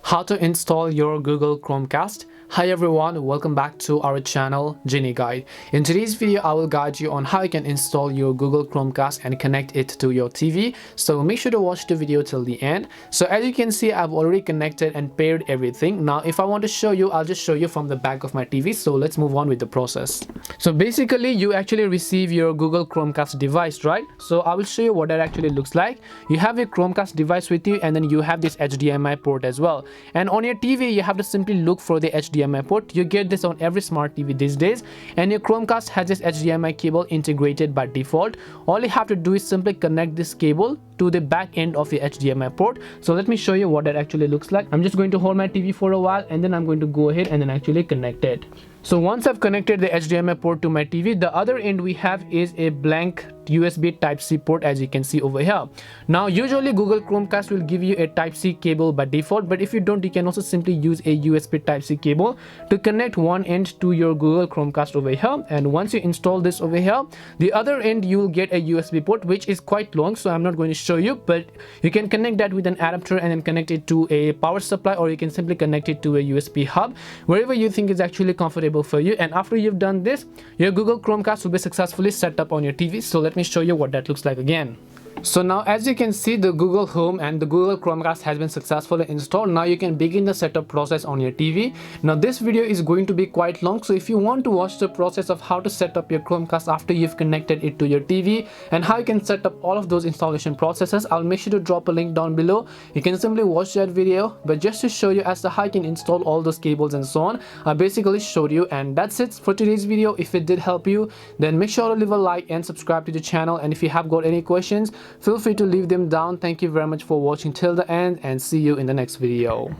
how to install your Google Chromecast. Hi everyone, welcome back to our channel Genie Guide. In today's video I will guide you on how you can install your Google Chromecast and connect it to your TV, so make sure to watch the video till the end. So as you can see, I've already connected and paired everything. Now if I want to show you, I'll just show you from the back of my TV. So let's move on with the process. So basically you actually receive your Google Chromecast device, right? So I will show you what that actually looks like. You have your Chromecast device with you, and then you have this HDMI port as well. And on your TV you have to simply look for the HDMI port. You get this on every smart TV these days, and your Chromecast has this HDMI cable integrated by default. All you have to do is simply connect this cable to the back end of the HDMI port. So let me show you what that actually looks like. I'm just going to hold my TV for a while, and then I'm going to go ahead and then actually connect it. So once I've connected the HDMI port to my TV, the other end we have is a blank USB Type-C port, as you can see over here. Now usually Google Chromecast will give you a Type-C cable by default, but if you don't, you can also simply use a USB Type-C cable to connect one end to your Google Chromecast over here. And once you install this over here, the other end you will get a USB port, which is quite long, so I'm not going to show you, but you can connect that with an adapter and then connect it to a power supply, or you can simply connect it to a USB hub, wherever you think is actually comfortable for you. And after you've done this, your Google Chromecast will be successfully set up on your TV. So let me show you what that looks like again. So now as you can see, the Google Home and the Google Chromecast has been successfully installed. Now you can begin the setup process on your TV. Now this video is going to be quite long, so if you want to watch the process of how to set up your Chromecast after you've connected it to your TV and how you can set up all of those installation processes, I'll make sure to drop a link down below. You can simply watch that video. But just to show you as to how you can install all those cables and so on, I basically showed you. And that's it for today's video. If it did help you, then make sure to leave a like and subscribe to the channel. And if you have got any questions, feel free to leave them down. Thank you very much for watching till the end, and see you in the next video.